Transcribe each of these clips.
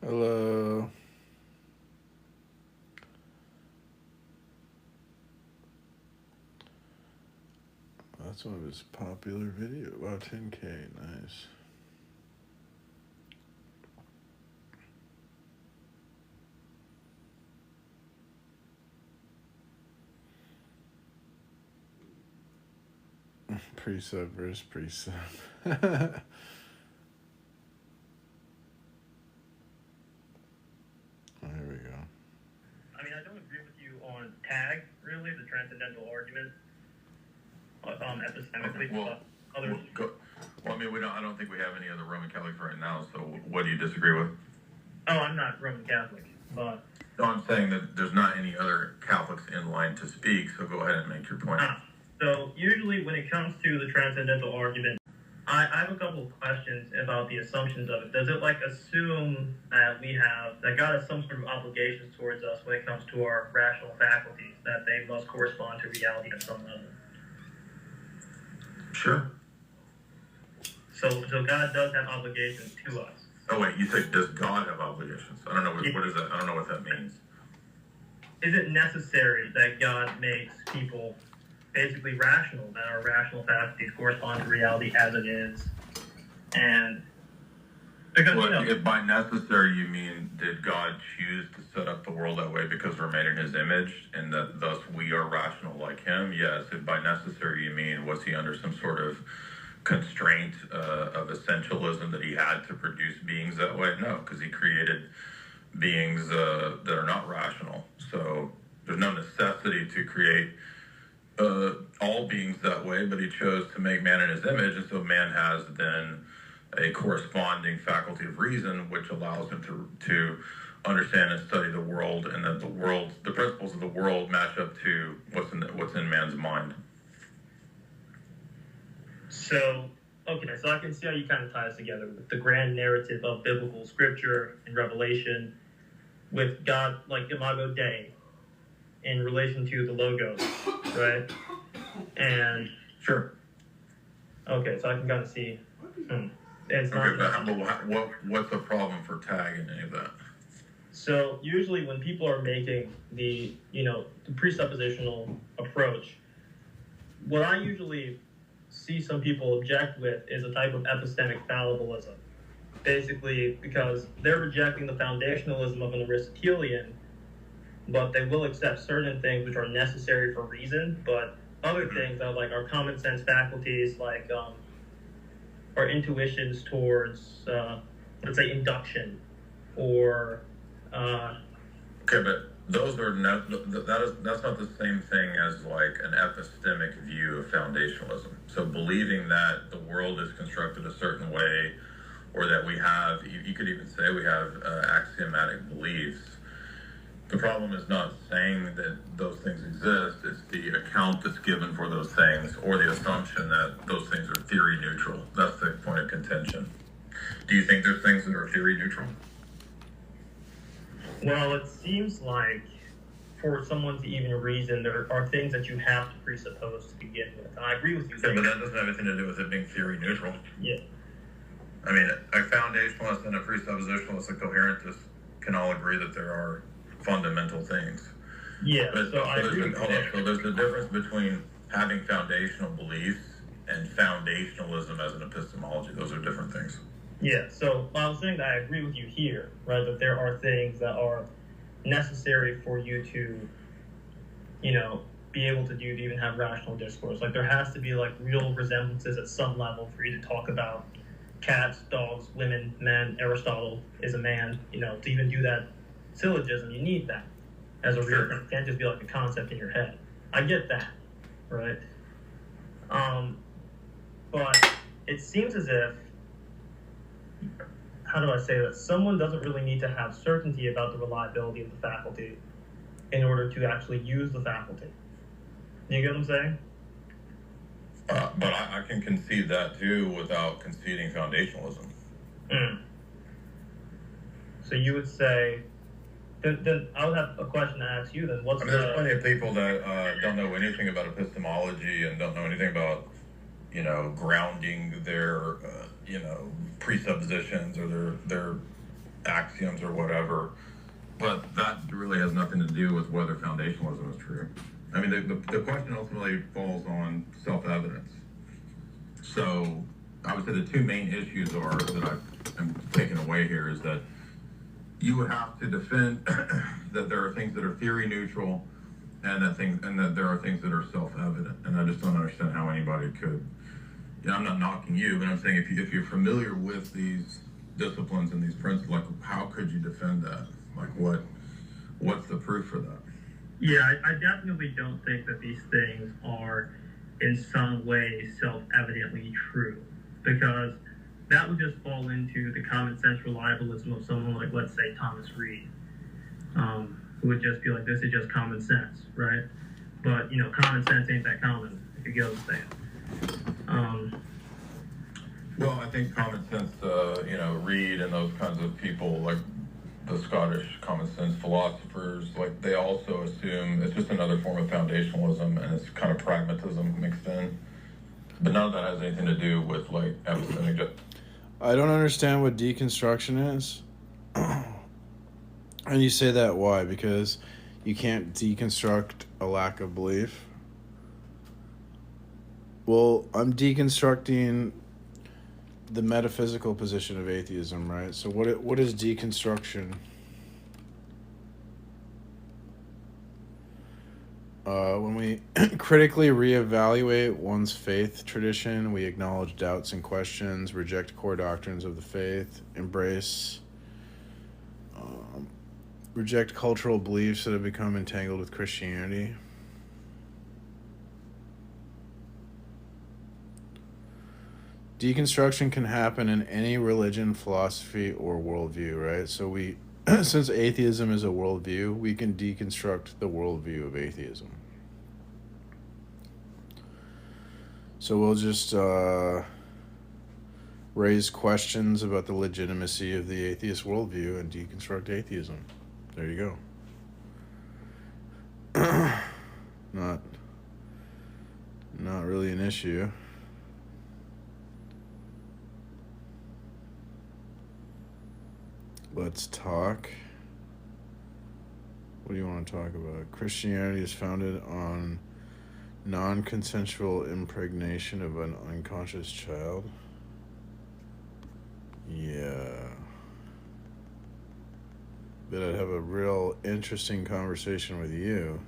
Hello. That's one of his popular videos. Wow, 10K. Nice. Precept versus precept. There we go. I mean, I don't agree with you on tag, really, the transcendental argument, epistemically. Well, others. I mean, I don't think we have any other Roman Catholics right now. So, what do you disagree with? Oh, I'm not Roman Catholic, but No, I'm saying that there's not any other Catholics in line to speak. So, go ahead and make your point. So, usually, when it comes to the transcendental argument, I have a couple of questions about the assumptions of it. Does it assume that that God has some sort of obligations towards us when it comes to our rational faculties, that they must correspond to reality at some level? Sure. So God does have obligations to us. Oh wait, you say does God have obligations? I don't know what is that. I don't know what that means. Is it necessary that God makes people basically rational, that our rational faculties correspond to reality as it is? And because if by necessary you mean did God choose to set up the world that way because we're made in His image, and that thus we are rational like Him? Yes. If by necessary you mean was He under some sort of constraint of essentialism that He had to produce beings that way? No, because He created beings that are not rational. So there's no necessity to create all beings that way, but He chose to make man in His image, and so man has then a corresponding faculty of reason, which allows him to understand and study the world, and that the principles of the world match up to what's in man's mind. So I can see how you kind of tie this together with the grand narrative of biblical scripture and revelation, with God like Imago Dei in relation to the Logos, right? And sure. Okay, so I can kind of see. It's okay, but what's the problem for tagging any of that? So usually when people are making the presuppositional approach, what I usually see some people object with is a type of epistemic fallibilism. Basically, because they're rejecting the foundationalism of an Aristotelian, but they will accept certain things which are necessary for reason, but other things are like our common sense faculties, like our intuitions towards, let's say, induction, or okay, but those are not that's not the same thing as like an epistemic view of foundationalism. So believing that the world is constructed a certain way, or that we have, you could even say we have axiomatic beliefs. The problem is not saying that those things exist, it's the account that's given for those things, or the assumption that those things are theory neutral. That's the point of contention. Do you think there's things that are theory neutral? Well, it seems like for someone to even reason, there are things that you have to presuppose to begin with. And I agree with you. Yeah, but that doesn't have anything to do with it being theory neutral. Yeah. I mean, a foundationalist and a presuppositionalist, a coherentist, can all agree that there are fundamental things. Yeah, but, so I agree. So there's a difference between having foundational beliefs and foundationalism as an epistemology. Those are different things. Yeah, so I was saying that I agree with you here, right, that there are things that are necessary for you to, be able to even have rational discourse. Like, there has to be, real resemblances at some level for you to talk about cats, dogs, women, men. Aristotle is a man, to even do that syllogism, you need that as a real thing. It can't just be like a concept in your head. I get that, right? But it seems as if, how do I say this? Someone doesn't really need to have certainty about the reliability of the faculty in order to actually use the faculty. You get what I'm saying? But I can concede that too without conceding foundationalism. So you would say, then I would have a question to ask you then. There's plenty of people that don't know anything about epistemology and don't know anything about, grounding their, presuppositions or their axioms or whatever. But that really has nothing to do with whether foundationalism is true. I mean, the question ultimately falls on self-evidence. So I would say the two main issues are that I'm taking away here is that you would have to defend that there are things that are theory neutral and that there are things that are self-evident. And I just don't understand how anybody could. I'm not knocking you, but I'm saying if you're familiar with these disciplines and these principles, like how could you defend that? Like what's the proof for that? Yeah, I definitely don't think that these things are in some way self-evidently true, because that would just fall into the common sense reliabilism of someone like, let's say, Thomas Reed, who would just be like, this is just common sense, right? But, common sense ain't that common, if you get what I'm saying. Well, I think common sense, Reed and those kinds of people, like the Scottish common sense philosophers, like they also assume it's just another form of foundationalism and it's kind of pragmatism mixed in. But none of that has anything to do with like epistemic. I don't understand what deconstruction is. And you say that why? Because you can't deconstruct a lack of belief. Well, I'm deconstructing the metaphysical position of atheism, right? So what is deconstruction? When we critically reevaluate one's faith tradition, we acknowledge doubts and questions, reject core doctrines of the faith, reject cultural beliefs that have become entangled with Christianity. Deconstruction can happen in any religion, philosophy, or worldview, right? So since atheism is a worldview, we can deconstruct the worldview of atheism. So we'll just raise questions about the legitimacy of the atheist worldview and deconstruct atheism. There you go. Not really an issue. Let's talk. What do you want to talk about? Christianity is founded on non-consensual impregnation of an unconscious child. Yeah. But I'd have a real interesting conversation with you.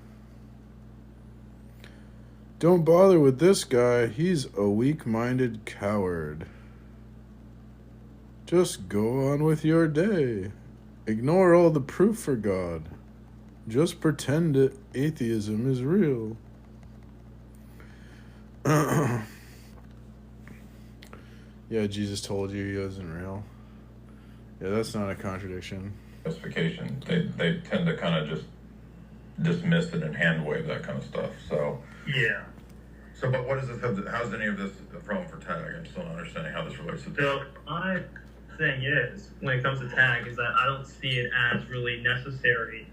Don't bother with this guy. He's a weak-minded coward. Just go on with your day. Ignore all the proof for God. Just pretend that atheism is real. Yeah, Jesus told you he wasn't real. Yeah, that's not a contradiction. Justification. They tend to kind of just dismiss it and hand wave that kind of stuff. So Yeah. So, but what does this have? How's any of this a problem for tag? I'm still not understanding how this relates to this. So my thing is, when it comes to tag, is that I don't see it as really necessary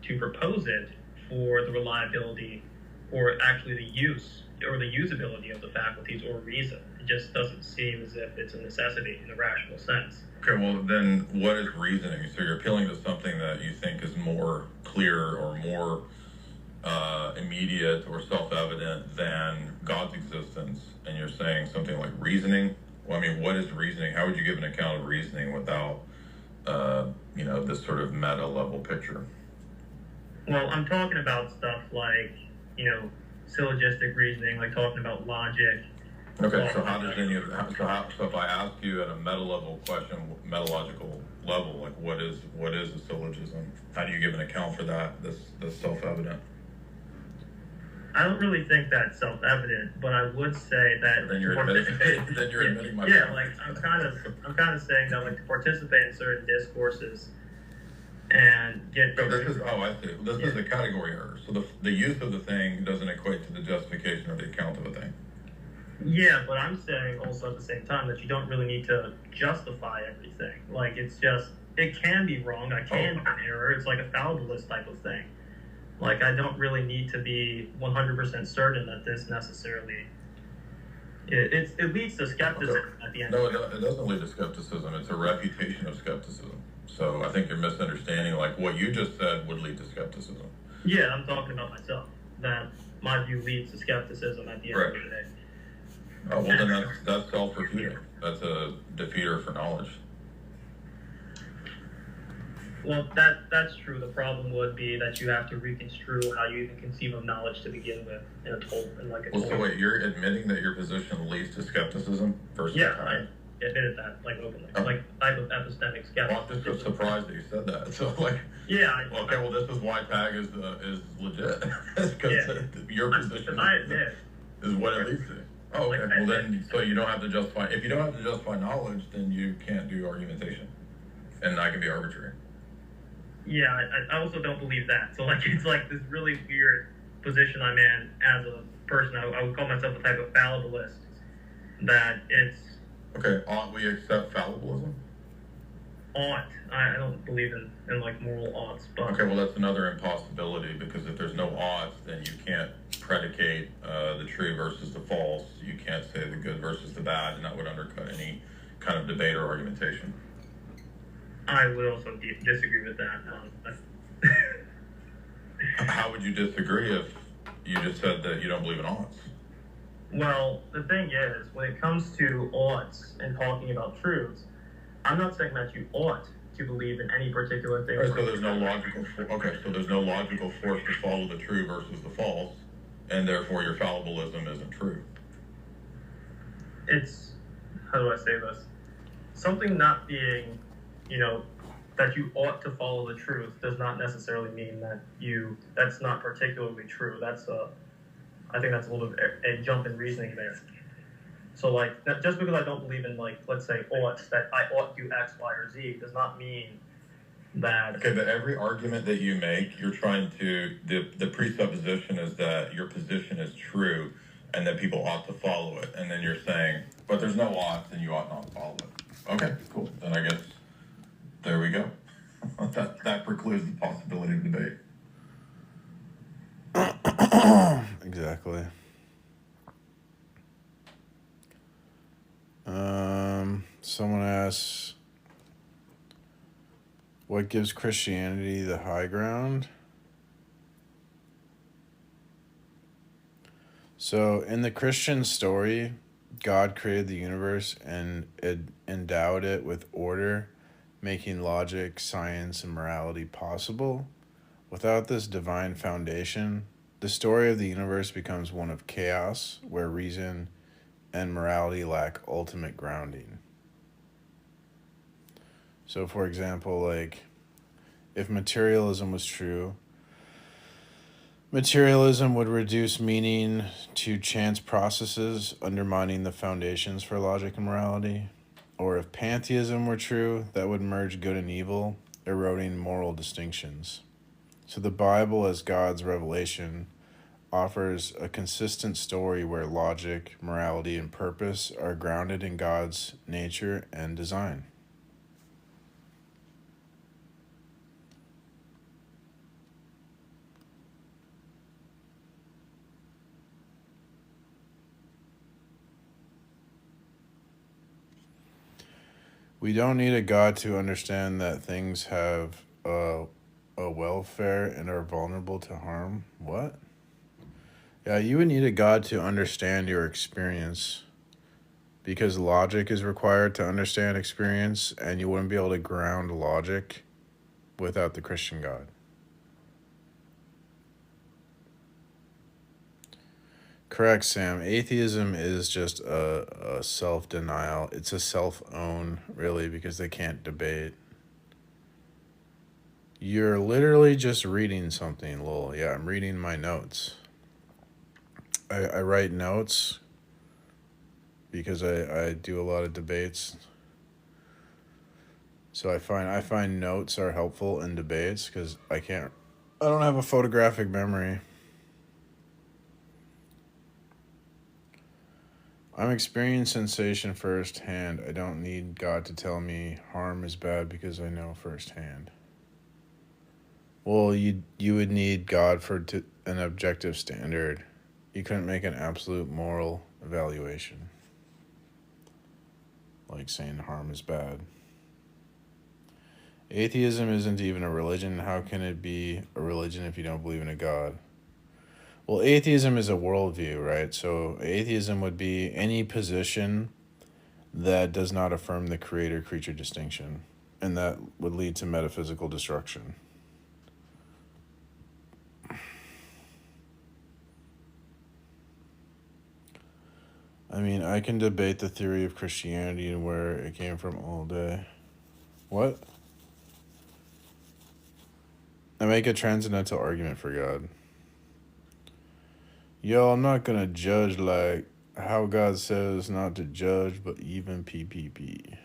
to propose it for the reliability or actually the use or the usability of the faculties or reason. It just doesn't seem as if it's a necessity in a rational sense. Okay, well then what is reasoning? So you're appealing to something that you think is more clear or more immediate or self-evident than God's existence, and you're saying something like reasoning. Well, I mean, what is reasoning? How would you give an account of reasoning without this sort of meta level picture? Well, I'm talking about stuff like, syllogistic reasoning, like talking about logic. Okay, so how does any of that, so if I ask you at a meta level question, metalogical level, like what is a syllogism? How do you give an account for that? This self-evident. I don't really think that's self-evident, but I would say that Then you're admitting my yeah, like I'm kind of saying that, like, to participate in certain discourses and get. So this is I see. This is a category error. So the use of the thing doesn't equate to the justification or the account of a thing. Yeah, but I'm saying also at the same time that you don't really need to justify everything. Like, it's just, it can be wrong. I can be an error. It's like a fallibilist type of thing. Like, I don't really need to be 100% certain that this necessarily. It leads to skepticism at the end. No, it doesn't lead to skepticism. It's a refutation of skepticism. So I think you're misunderstanding. Like what you just said would lead to skepticism. Yeah, I'm talking about myself. That my view leads to skepticism at the end of the day. Oh, well, then that's self-refuting. That's a defeater for knowledge. Well, that's true. The problem would be that you have to reconstrue how you even conceive of knowledge to begin with in a Well, so wait, you're admitting that your position leads to skepticism versus I admitted that openly, type of epistemic skepticism. Well, I'm just surprised that you said that. So this is why Tag is legit. Because your position is what it leads to. Oh, okay. Well, then, so you don't have to justify. If you don't have to justify knowledge, then you can't do argumentation, and I can be arbitrary. Yeah, I also don't believe that. So it's this really weird position I'm in as a person. I would call myself a type of fallibilist. That it's okay. Ought we accept fallibilism? Ought. I don't believe in moral oughts. But okay, well that's another impossibility, because if there's no oughts, then you can't predicate the true versus the false. You can't say the good versus the bad, and that would undercut any kind of debate or argumentation. I would also disagree with that. How would you disagree if you just said that you don't believe in oughts? Well, the thing is, when it comes to oughts and talking about truths, I'm not saying that you ought to believe in any particular thing. Right, so there's no logical. There's no logical force to follow the true versus the false, and therefore your fallibilism isn't true. It's, how do I say this? Something not being, that you ought to follow the truth does not necessarily mean that that's not particularly true. I think that's a little bit a jump in reasoning there. So just because I don't believe in let's say oughts, that I ought to do X, Y, or Z does not mean that. Okay, but every argument that you make, you're trying to, the presupposition is that your position is true and that people ought to follow it. And then you're saying, but there's no oughts and you ought not to follow it. Okay, cool. Then I guess there we go. that precludes the possibility of debate. Exactly. Someone asks, what gives Christianity the high ground? So in the Christian story, God created the universe and endowed it with order, making logic, science, and morality possible. Without this divine foundation, the story of the universe becomes one of chaos, where reason and morality lack ultimate grounding. So, for example, if materialism was true, materialism would reduce meaning to chance processes, undermining the foundations for logic and morality. Or if pantheism were true, that would merge good and evil, eroding moral distinctions. So the Bible, as God's revelation, offers a consistent story where logic, morality, and purpose are grounded in God's nature and design. We don't need a God to understand that things have a welfare and are vulnerable to harm. What? Yeah, you would need a God to understand your experience, because logic is required to understand experience, and you wouldn't be able to ground logic without the Christian God. Correct, Sam. Atheism is just a self-denial. It's a self-own, really, because they can't debate. You're literally just reading something, lol. Yeah, I'm reading my notes. I write notes because I do a lot of debates. So I find notes are helpful in debates because I don't have a photographic memory. I'm experiencing sensation firsthand. I don't need God to tell me harm is bad because I know firsthand. Well, you would need God for an objective standard. You couldn't make an absolute moral evaluation, like saying harm is bad. Atheism isn't even a religion. How can it be a religion if you don't believe in a God? Well, atheism is a worldview, right? So atheism would be any position that does not affirm the creator creature distinction, and that would lead to metaphysical destruction. I mean, I can debate the theory of Christianity and where it came from all day. What? I make a transcendental argument for God. Yo, I'm not gonna judge like how God says not to judge, but even PPP.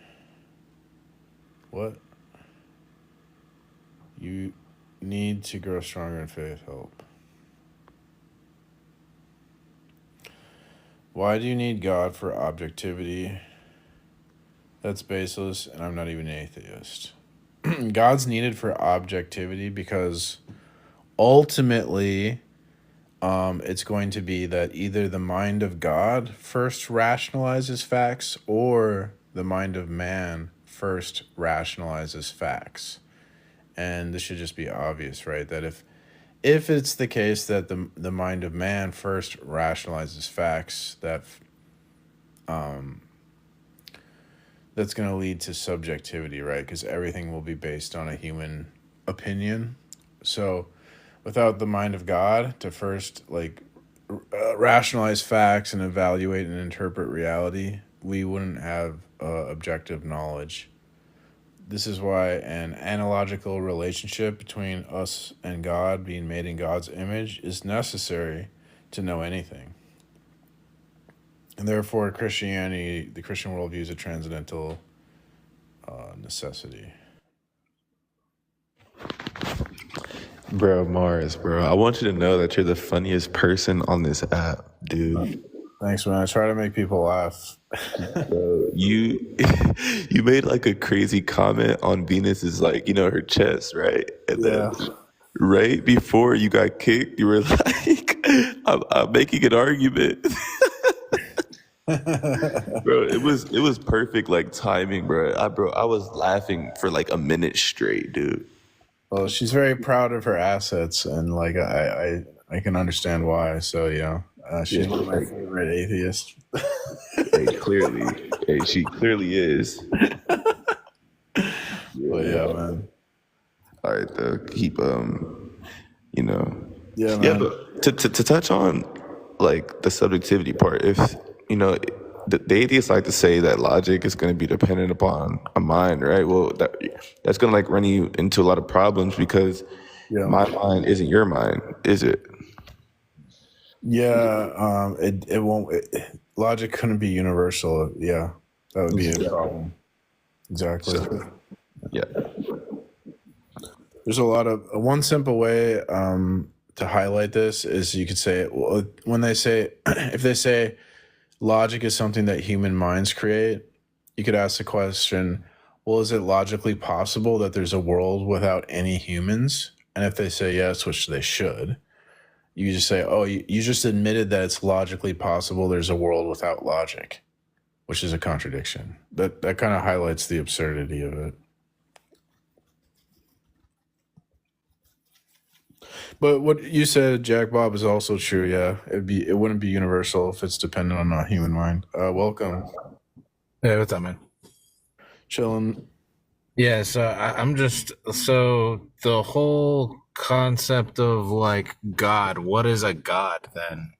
What? You need to grow stronger in faith. Help. Why do you need God for objectivity? That's baseless, and I'm not even an atheist. God's needed for objectivity because ultimately, it's going to be that either the mind of God first rationalizes facts or the mind of man first rationalizes facts. And this should just be obvious, right? That if it's the case that the mind of man first rationalizes facts, that's going to lead to subjectivity, right? Because everything will be based on a human opinion. So without the mind of God to first rationalize facts and evaluate and interpret reality, we wouldn't have objective knowledge. This is why an analogical relationship between us and God, being made in God's image, is necessary to know anything. And therefore, Christianity, the Christian worldview, is a transcendental necessity. Bro, Mars, bro, I want you to know that you're the funniest person on this app, dude. Thanks, man. I try to make people laugh. Bro, you you made like a crazy comment on Venus's her chest, right? And then right before you got kicked, you were like, I'm making an argument. Bro, it was perfect timing, bro. I was laughing for like a minute straight, dude. Well, she's very proud of her assets, and I can understand why. So she's one of my favorite atheists. Hey, clearly, she clearly is. But yeah, man. All right, though, keep Yeah, man. Yeah, but to touch on the subjectivity part, if the atheists like to say that logic is going to be dependent upon a mind, right? Well, that's going to run you into a lot of problems because my mind isn't your mind, is it? Yeah, it won't. Logic couldn't be universal. Yeah, that would be a problem. Exactly. So, yeah. There's a lot of one simple way to highlight this is you could say when they say if they say logic is something that human minds create, you could ask the question, well, is it logically possible that there's a world without any humans? And if they say yes, which they should, you just say, oh, you just admitted that it's logically possible there's a world without logic, which is a contradiction. That kind of highlights the absurdity of it. But what you said, Jack Bob, is also true. Yeah, it wouldn't be universal if it's dependent on a human mind. Welcome. Hey, what's up, man? Chilling. Yeah, so I'm just the whole concept of God. What is a God then?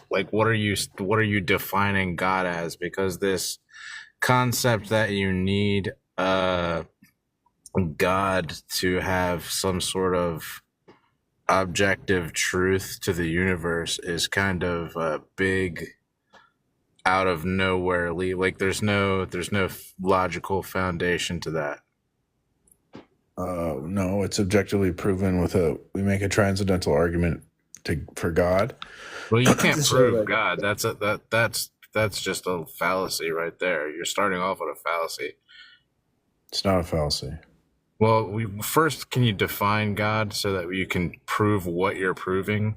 What are you defining God as? Because this concept that you need God to have some sort of objective truth to the universe is kind of a big out of nowhere there's no logical foundation to that. No, it's objectively proven we make a transcendental argument for God. Well, you can't prove God. That's just a fallacy right there. You're starting off with a fallacy. It's not a fallacy. Well, first, can you define God so that you can prove what you're proving?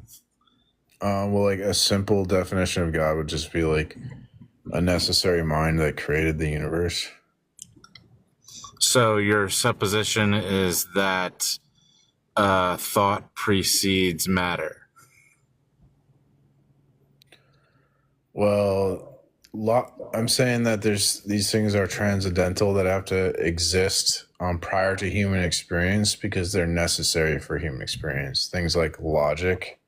A simple definition of God would just be a necessary mind that created the universe. So your supposition is that thought precedes matter. Well, I'm saying that these things are transcendental that have to exist prior to human experience because they're necessary for human experience. Things like logic.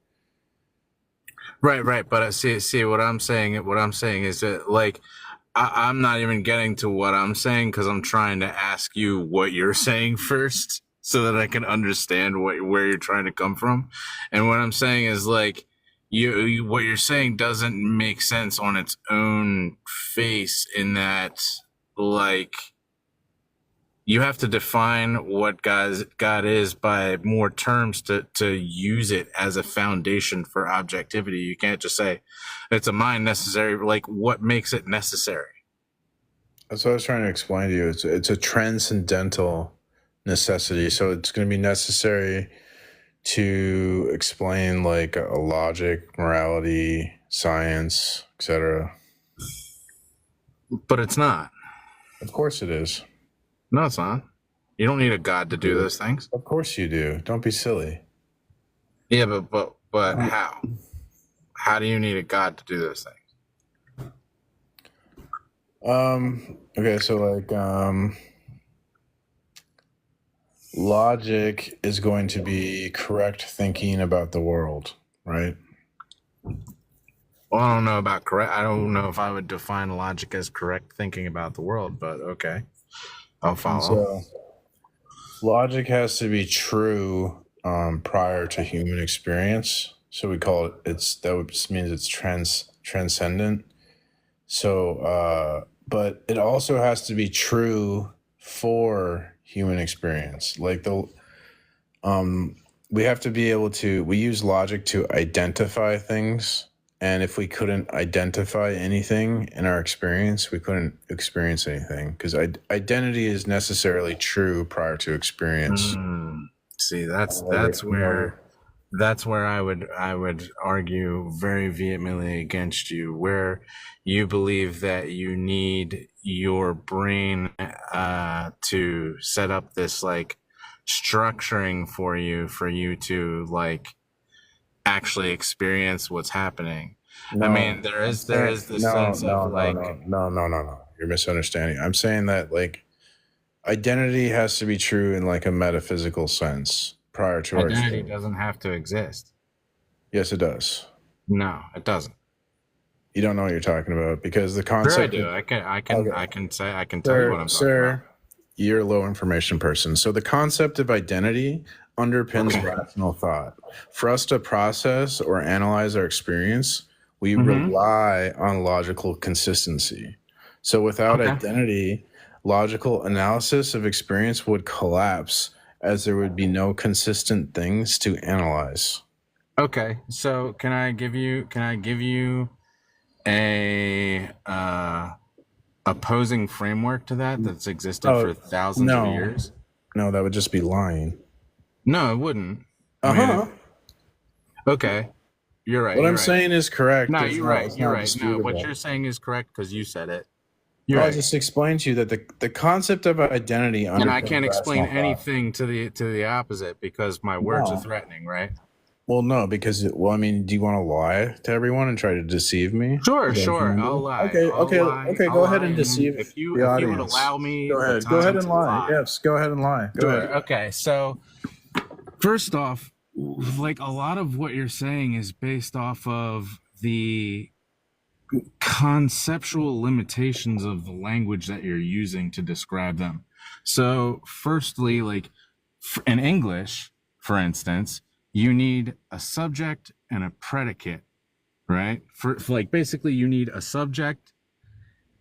Right. But see, what I'm saying is that, like, I'm not even getting to what I'm saying because I'm trying to ask you what you're saying first, so that I can understand where you're trying to come from. And what I'm saying is, like, what you're saying doesn't make sense on its own face, in that, like, you have to define what God is by more terms to use it as a foundation for objectivity. You can't just say it's a mind necessary. Like, what makes it necessary? That's what I was trying to explain to you. It's a transcendental necessity. So it's going to be necessary to explain like a logic, morality, science, etc. But it's not. Of course it is. No, it's not. You don't need a God to do those things. Of course you do. Don't be silly. Yeah, but how? How do you need a God to do those things? Okay, so like logic is going to be correct thinking about the world, right? Well, I don't know about correct. I don't know if I would define logic as correct thinking about the world, but okay. I'll follow. So logic has to be true prior to human experience. So we call it, that means it's transcendent. So, but it also has to be true for human experience. Like we have to be able to, we use logic to identify things. And if we couldn't identify anything in our experience, we couldn't experience anything, because identity is necessarily true prior to experience. See, that's where I would argue very vehemently against you, where you believe that you need your brain to set up this, like, structuring for you to, like, actually experience what's happening. No, I mean, there is this sense of, like, no. You're misunderstanding. I'm saying that, like, identity has to be true in like a metaphysical sense prior to our identity experience. doesn't have to exist. Yes, it does. No, it doesn't. You don't know what you're talking about, because the Sure, I concept. do. I can tell you what I'm talking about. Sir, you're a low information person. So the concept of identity underpins rational thought. For us to process or analyze our experience, we rely on logical consistency. So without identity, logical analysis of experience would collapse, as there would be no consistent things to analyze. Okay, so can I give you a opposing framework to that's existed for thousands of years? No, that would just be lying. No, it wouldn't. Okay, you're right. What I'm saying is correct. No, you're right. You're right. No, what you're saying is correct because you said it. I just explained to you that the concept of identity, and I can't explain anything to the opposite, because my words are threatening, right? Well, no, because I mean, do you want to lie to everyone and try to deceive me? Sure, I'll lie. Okay. Go ahead and deceive if you the audience. would allow me, go ahead and lie. Yes, go ahead and lie. Go ahead. Okay, so first off, like, a lot of what you're saying is based off of the conceptual limitations of the language that you're using to describe them. So firstly, like, in English, for instance, you need a subject and a predicate, right? For like, basically you need a subject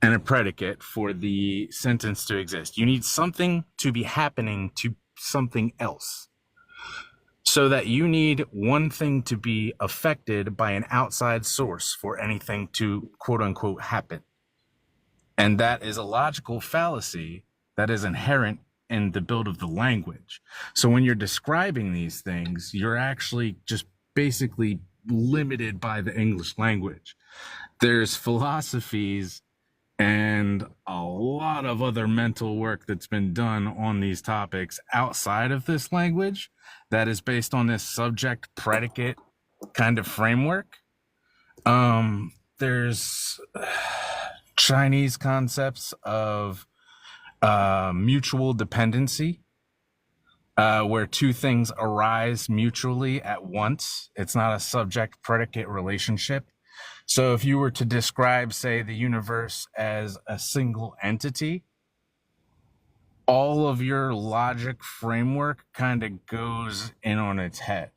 and a predicate for the sentence to exist. You need something to be happening to something else. So that you need one thing to be affected by an outside source for anything to, quote unquote, happen. And that is a logical fallacy that is inherent in the build of the language. So when you're describing these things, you're actually just basically limited by the English language. There's philosophies and a lot of other mental work that's been done on these topics outside of this language that is based on this subject predicate kind of framework. There's Chinese concepts of mutual dependency, where two things arise mutually at once. It's not a subject predicate relationship. So if you were to describe, say, the universe as a single entity, all of your logic framework kind of goes in on its head.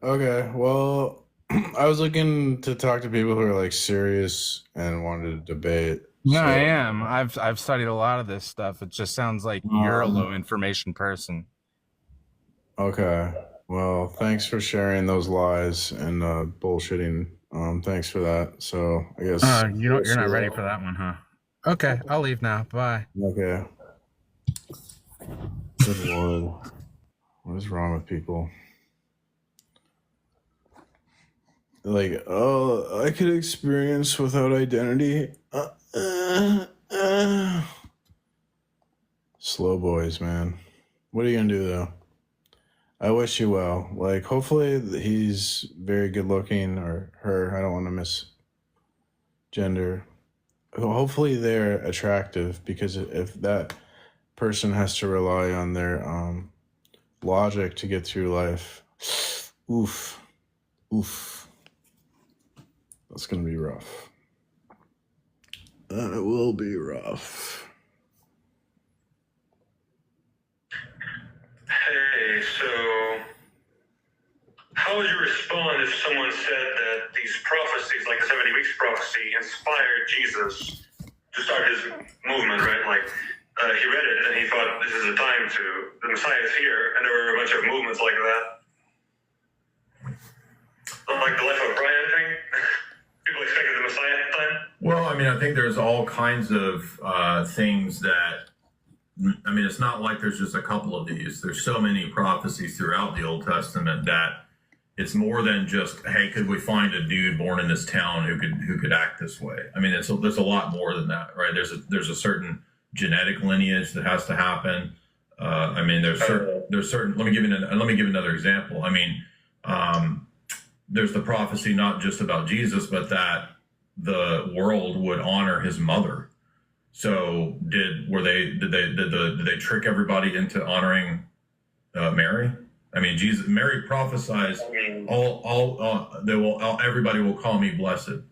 Okay, well, I was looking to talk to people who are like serious and wanted to debate. No, I So, am. I've studied a lot of this stuff. It just sounds like you're a low information person. okay. Well, thanks for sharing those lies and bullshitting. Thanks for that. So I guess You're not ready for that one, huh? Okay, I'll leave now. Bye. Okay. Good Lord. What is wrong with people? Like, oh, I could experience without identity. Slow boys, man. What are you gonna do though? I wish you well. Like, hopefully he's very good looking, or her. I don't want to misgender. Hopefully they're attractive, because if that person has to rely on their logic to get through life, oof, that's gonna be rough. It will be rough. Hey, so how would you respond if someone said that these prophecies, like the 70 weeks prophecy, inspired Jesus to start his movement, right? Like, he read it and he thought, this is the time the Messiah is here, and there were a bunch of movements like that. Like the Life of Brian thing. People expected the Messiah at the time. Well, I mean, I think there's all kinds of things that, I mean, it's not like there's just a couple of these. There's so many prophecies throughout the Old Testament that it's more than just, hey, could we find a dude born in this town who could act this way? I mean, there's a lot more than that, right? There's a certain genetic lineage that has to happen. I mean, there's certain. Let me give you another example. I mean, there's the prophecy not just about Jesus, but that the world would honor his mother. So did they trick everybody into honoring Mary? I mean, Mary prophesies, everybody will call me blessed.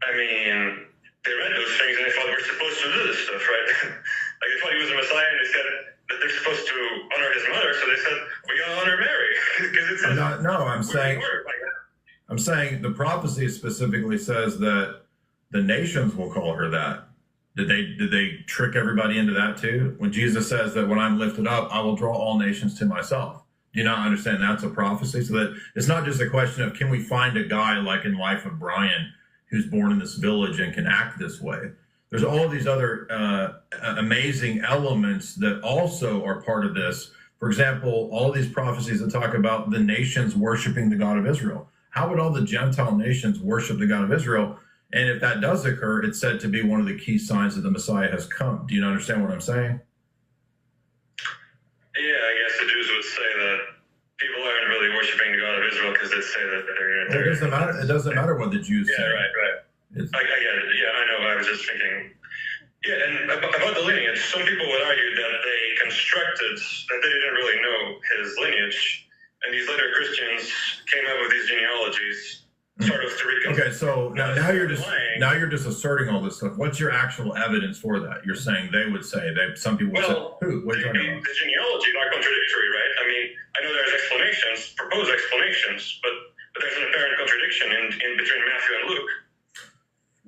I mean, they read those things and they thought we're supposed to do this stuff, right? Like, they thought he was a Messiah, and they said that they're supposed to honor his mother, so they said, we gotta honor Mary. Because it says, I'm saying the prophecy specifically says that the nations will call her that. Did they trick everybody into that too? When Jesus says that when I'm lifted up, I will draw all nations to myself. Do you not understand that's a prophecy? So that it's not just a question of, can we find a guy like in Life of Brian who's born in this village and can act this way? There's all these other amazing elements that also are part of this. For example, all of these prophecies that talk about the nations worshiping the God of Israel. How would all the Gentile nations worship the God of Israel? And if that does occur, it's said to be one of the key signs that the Messiah has come. Do you understand what I'm saying? Yeah, I guess the Jews would say that people aren't really worshiping the God of Israel because they say that they're It doesn't matter. It doesn't matter what the Jews say. Yeah, right. I get it. Yeah, I know. I was just thinking. Yeah, and about the lineage, some people would argue that they constructed, that they didn't really know his lineage, and these later Christians came up with these genealogies, sort of to reconstruct. Okay, so now you're just asserting all this stuff. What's your actual evidence for that? You're saying they would say that some people would say, who? What are you talking about? The genealogy are contradictory, right? I mean, I know there's proposed explanations, but there's an apparent contradiction in between Matthew and Luke.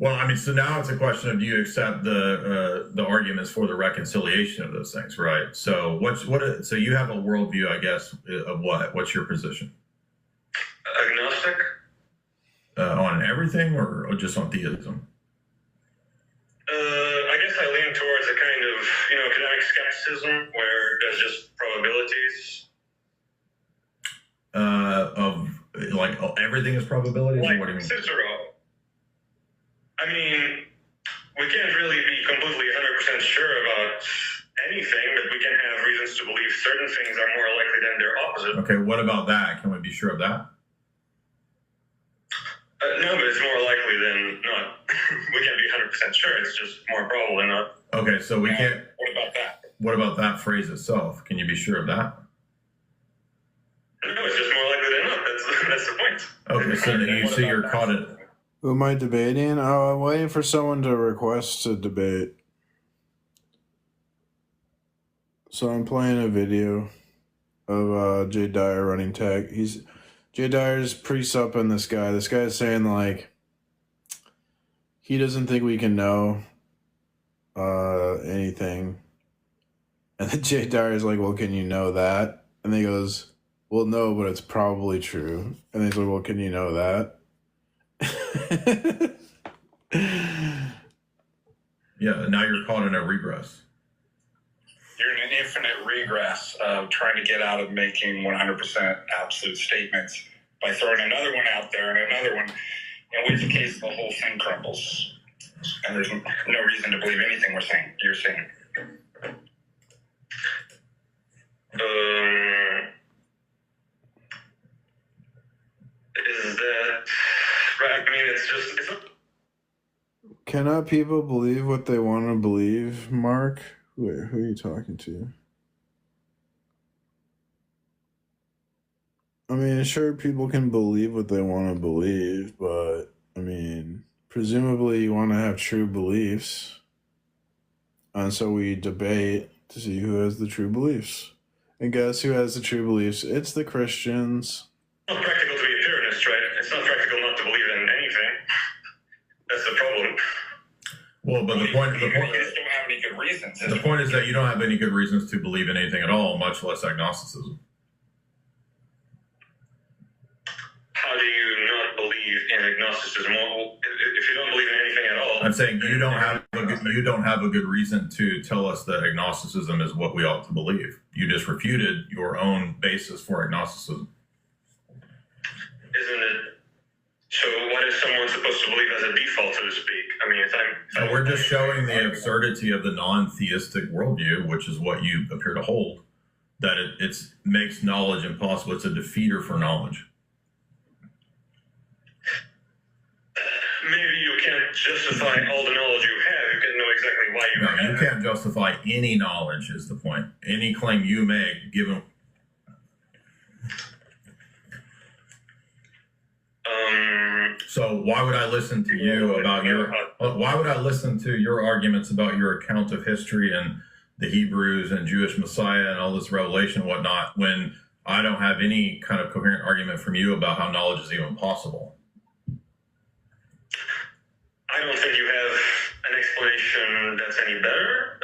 Well, I mean, so now it's a question of, do you accept the arguments for the reconciliation of those things, right? So so you have a worldview, I guess, of what? What's your position? Agnostic. On everything, or just on theism? I guess I lean towards a kind of, academic skepticism where there's just probabilities. Like everything is probabilities? Like What do you mean? Cicero. I mean, we can't really be completely 100% sure about anything, but we can have reasons to believe certain things are more likely than their opposite. Okay, what about that? Can we be sure of that? No, but it's more likely than not. We can't be 100% sure. It's just more probable than not. Okay, so we can't. What about that? What about that phrase itself? Can you be sure of that? No, it's just more likely than not. That's the point. Okay, so then you see you're caught in. Who am I debating? Oh, I'm waiting for someone to request a debate. So I'm playing a video of Jay Dyer running tag. Jay Dyer's pre-supping this guy. This guy's saying like he doesn't think we can know anything. And then Jay Dyer's like, well, can you know that? And then he goes, well, no, but it's probably true. And then he's like, well, can you know that? Yeah, now you're caught in a regress. You're in an infinite regress of trying to get out of making 100% absolute statements by throwing another one out there and another one, in which case the whole thing crumbles. And there's no reason to believe anything you're saying. Is that right? I mean, it's not. Cannot people believe what they want to believe, Mark? Wait, who are you talking to? I mean, sure, people can believe what they want to believe, but, I mean, presumably you want to have true beliefs. And so we debate to see who has the true beliefs. And guess who has the true beliefs? It's the Christians. It's not practical to be a purist, right? It's not practical not to believe in anything. That's the problem. Well, but the point You just don't have any good reasons. the point is that you don't have any good reasons to believe in anything at all, much less agnosticism. How do you not believe in agnosticism? Well, if you don't believe in anything at all, I'm saying you don't have a good reason to tell us that agnosticism is what we ought to believe. You just refuted your own basis for agnosticism. isn't it? So what is someone supposed to believe as a default, so to speak? I mean, So we're just showing the absurdity of the non-theistic worldview, which is what you appear to hold, that it makes knowledge impossible. It's a defeater for knowledge. maybe you can't justify all the knowledge you have. You can know exactly why you have No, you it. can't justify any knowledge is the point. Any claim you make, given. So why would I listen to you about your? Why would I listen to your arguments about your account of history and the Hebrews and Jewish Messiah and all this revelation and whatnot when I don't have any kind of coherent argument from you about how knowledge is even possible? I don't think you have an explanation that's any better.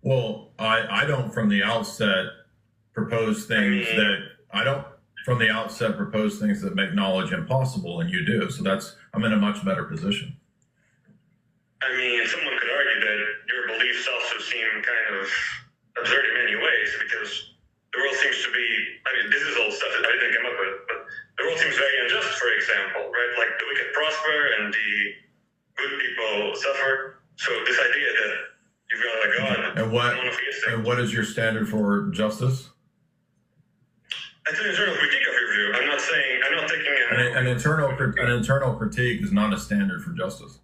Well, I don't from the outset propose things that I don't from the outset propose things that make knowledge impossible, and you do. So I'm in a much better position. I mean, someone could argue that your beliefs also seem kind of absurd in many ways because the world seems to be, I mean, this is all stuff that I didn't come up with, but the world seems very unjust, for example, right? Like the wicked prosper and the good people suffer. So this idea that you've got a God monotheistic. And what is your standard for justice? That's an internal critique of your view. I'm not taking An internal critique is not a standard for justice.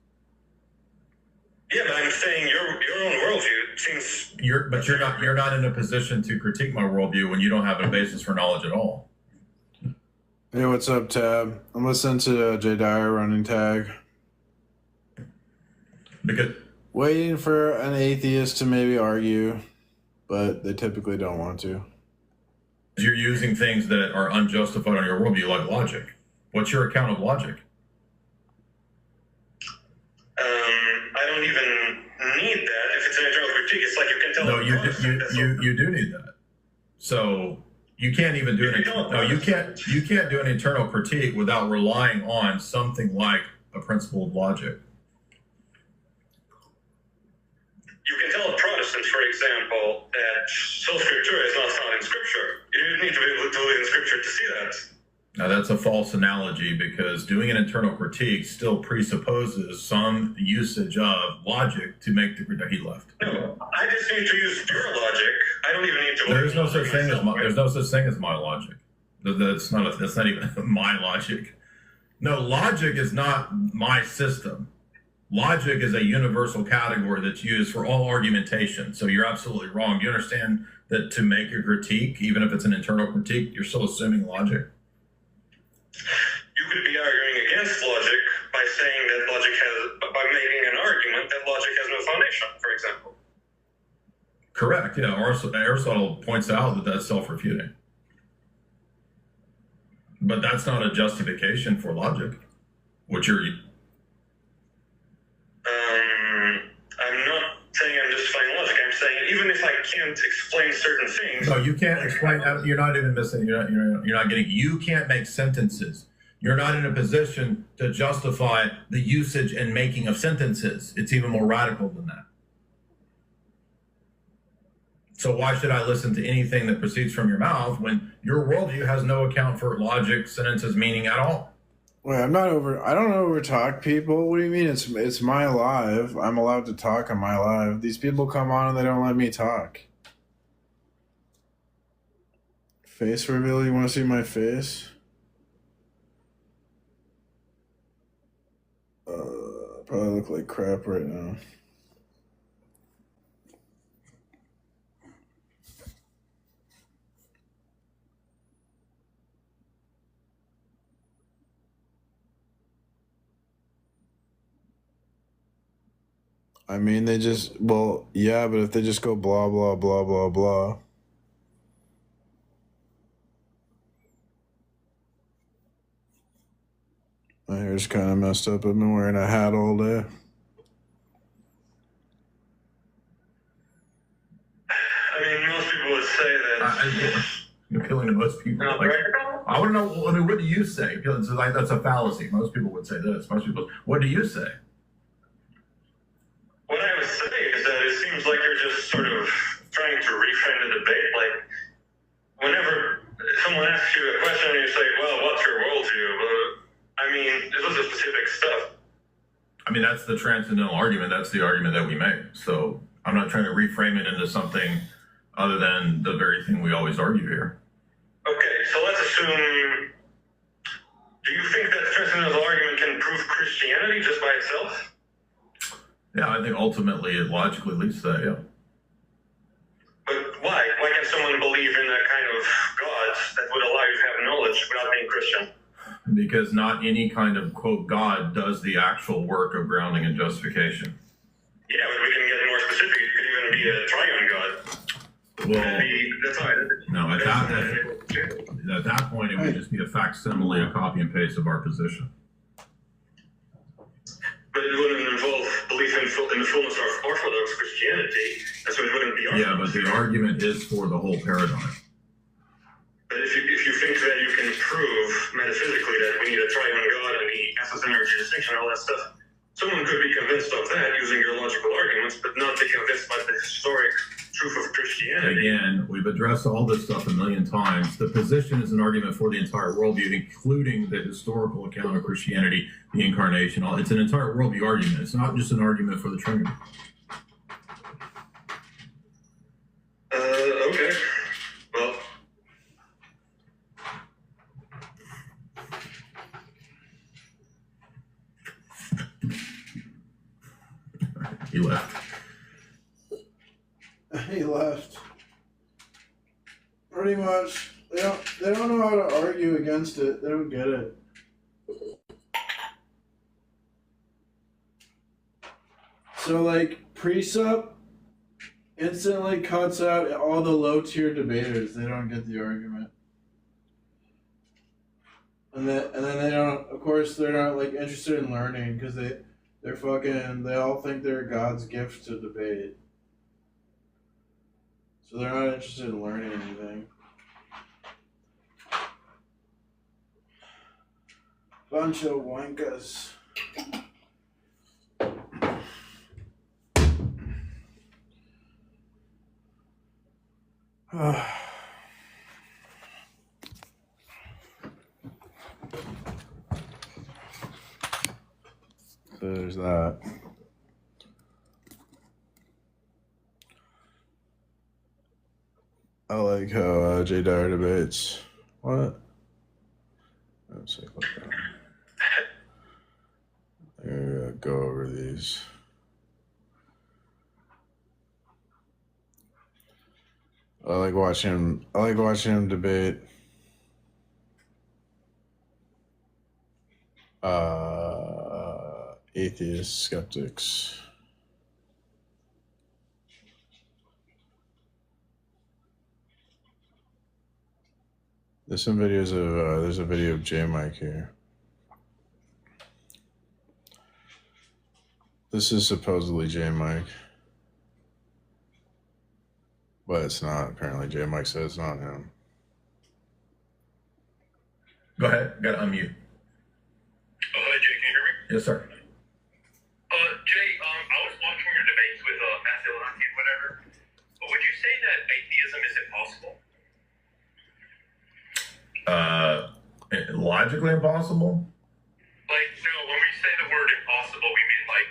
Yeah, but I'm saying your own worldview seems. You're not in a position to critique my worldview when you don't have a basis for knowledge at all. Hey, what's up, Tab? I'm listening to Jay Dyer running tag. Because Waiting for an atheist to maybe argue, but they typically don't want to. you're using things that are unjustified on your worldview, like logic. What's your account of logic? I don't even need that. If it's an internal critique, it's like you can tell. No, you do need that. So you can't even do you can't do an internal critique without relying on something like a principle of logic. You can tell a Protestant, for example, that sola scriptura is not found in Scripture. You need to be able to believe in Scripture to see that. Now, that's a false analogy because doing an internal critique still presupposes some usage of logic to make the he left. No, I just need to use your logic. I don't even need to. There's no such thing as there's no such thing as my logic. That's not even my logic. No, logic is not my system. Logic is a universal category that's used for all argumentation. So you're absolutely wrong. Do you understand that to make a critique, even if it's an internal critique, you're still assuming logic? You could be arguing against logic by saying that logic has, by making an argument that logic has no foundation, for example. Correct. Yeah. Aristotle points out that that's self-refuting. But that's not a justification for logic. What you're... I'm not saying I'm justifying logic. I'm saying even if I can't explain certain things... No, you can't explain that. You're not even missing. You're not getting... You can't make sentences. You're not in a position to justify the usage and making of sentences. It's even more radical than that. So why should I listen to anything that proceeds from your mouth when your worldview has no account for logic, sentences, meaning at all? Wait, I don't over talk people. What do you mean? It's my live. I'm allowed to talk on my live. These people come on and they don't let me talk. Face reveal, you want to see my face? Probably look like crap right now. I mean, they just, well, yeah, but if they just go blah, blah, blah, blah, blah. My hair's kind of messed up. I've been wearing a hat all day. I mean, most people would say that... You're appealing to most people. No, Like, right? I want to know, I mean, what do you say? Because like, that's a fallacy. Most people would say this. Most people, what do you say? What I would say is that it seems like you're just sort of trying to reframe the debate. Like, whenever someone asks you a question and you say, well, what's your worldview? I mean, this was a specific stuff. I mean, that's the transcendental argument. That's the argument that we make. So I'm not trying to reframe it into something other than the very thing we always argue here. Okay, so let's assume, do you think that transcendental argument can prove Christianity just by itself? Yeah, I think ultimately it logically leads to that, yeah. But why? Why can someone believe in a kind of God that would allow you to have knowledge without being Christian? Because not any kind of, quote, God does the actual work of grounding and justification. Yeah, but we can get more specific. You could even be a triune God. Well, That's all right. no, at that point, it would just be a facsimile, a copy and paste of our position. But it wouldn't involve belief in the fullness of Orthodox Christianity, and so it wouldn't be Orthodox. Yeah, but the argument is for the whole paradigm. But if you think that you can prove metaphysically that we need a triune God and the essence energy distinction and all that stuff, someone could be convinced of that using your logical arguments, but not be convinced by the historic truth of Christianity. Again, we've addressed all this stuff a million times. The position is an argument for the entire worldview, including the historical account of Christianity, the incarnation. It's an entire worldview argument. It's not just an argument for the Trinity. Okay. Well, He left. He left. Pretty much. They don't know how to argue against it. They don't get it. So like Precept instantly cuts out all the low tier debaters. They don't get the argument. And then they don't, of course they're not like interested in learning because they all think they're God's gift to debate. So they're not interested in learning anything. Bunch of wankas. There's that. I like how Jay Dyer debates. What? Let's see. Go over these. I like watching him debate. Atheist skeptics. There's some videos of there's a video of J Mike here. This is supposedly J Mike, but it's not. Apparently, J Mike says it's not him. Go ahead. Got to unmute. Hi, Jay, can you hear me? Yes, sir. Jay, I was watching your debates with Matthew and whatever. But would you say that atheism is impossible? Logically impossible? Like, no, when we say the word impossible, we mean like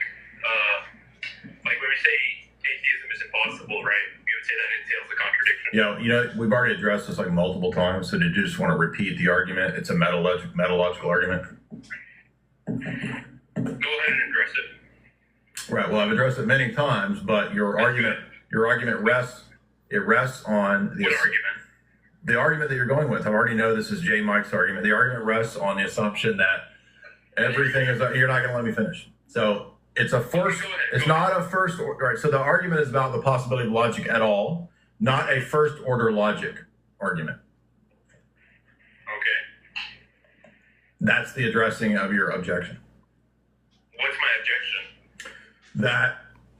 when we say atheism is impossible, right? You would say that entails a contradiction. We've already addressed this like multiple times. So did you just want to repeat the argument? It's a metalogical argument. Go ahead and address it. Right. Well, I've addressed it many times, but your argument rests on the What argument? The argument that you're going with. I already know this is J Mike's argument. The argument rests on the assumption that everything is. You're not going to let me finish. So it's a first. It's not a first. Right. So the argument is about the possibility of logic at all, not a first order logic argument. Okay. That's the addressing of your objection. What's my objection? That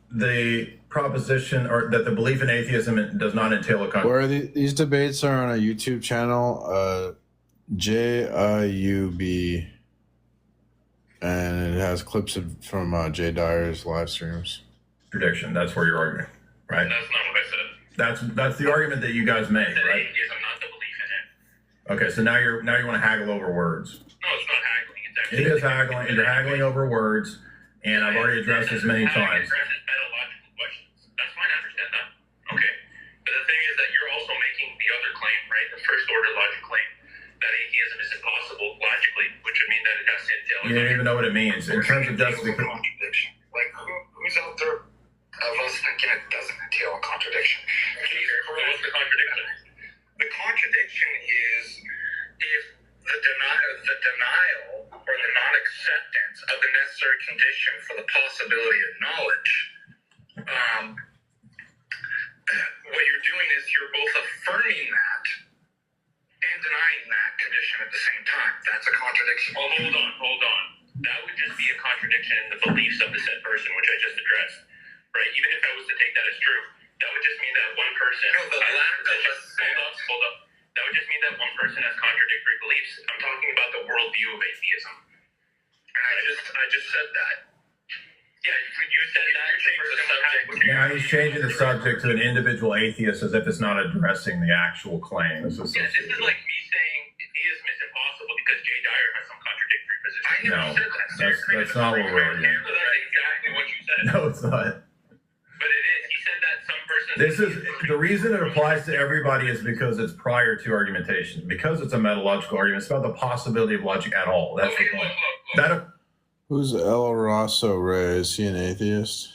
the proposition or that the belief in atheism does not entail a contradiction. Where these debates are on a YouTube channel, JIUB, and it has clips from Jay Dyer's live streams. Prediction. That's where you're arguing, right? That's not what I said. That's the argument that you guys made, That right? atheism, not the belief in it. Okay, so now you want to haggle over words. No, it's not haggling. It's actually. It is haggling. You're haggling over words, and I've already addressed this many times. It addresses metalogical questions. That's fine. I understand that. Okay. But the thing is that you're also making the other claim, right? The first order logic claim that atheism is impossible logically, which would mean that it has to entail. You don't even know what it means in terms of justification. Contradiction. Like, who's out there of us thinking it doesn't entail a contradiction? What's the contradiction? The contradiction is if the denial or the non-acceptance of the necessary condition for the possibility of knowledge, what you're doing is you're both affirming that and denying that condition at the same time. That's a contradiction. Well, hold on. That would just be a contradiction in the beliefs of the said person, which I just addressed, right? Even if I was to take that as true, that would just mean that one person. No, the lack of Hold up. That would just mean that one person has contradictory beliefs. I'm talking about the worldview of atheism. And I just said that. Yeah, you said that. Now he's changing the subject to an individual atheist as if it's not addressing the actual claims. Yeah, this is like me saying atheism is impossible because Jay Dyer has some contradictory position. I never said that. That's not what we're arguing. So that's exactly what you said. No, it's not. But it is. He said that some person. This is the reason it applies to everybody is because it's prior to argumentation. Because it's a metalogical argument, it's about the possibility of logic at all. That's the point. Who's El Rosso Ray? Is he an atheist?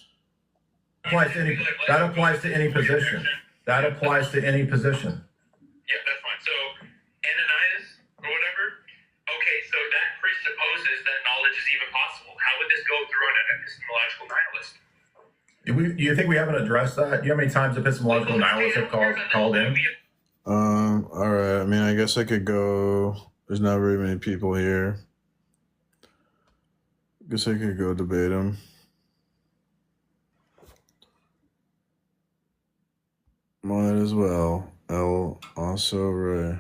Applies to any. That applies to any position. That applies to any position. Yeah, that's fine. So, Ananias or whatever. Okay, so that presupposes that knowledge is even possible. How would this go through on an epistemological nihilist? Do you think we haven't addressed that? Do you know how many times epistemological nihilists have called in? All right. I mean, I guess I could go. There's not very many people here. Guess I could go debate him. Might as well. El also Ray.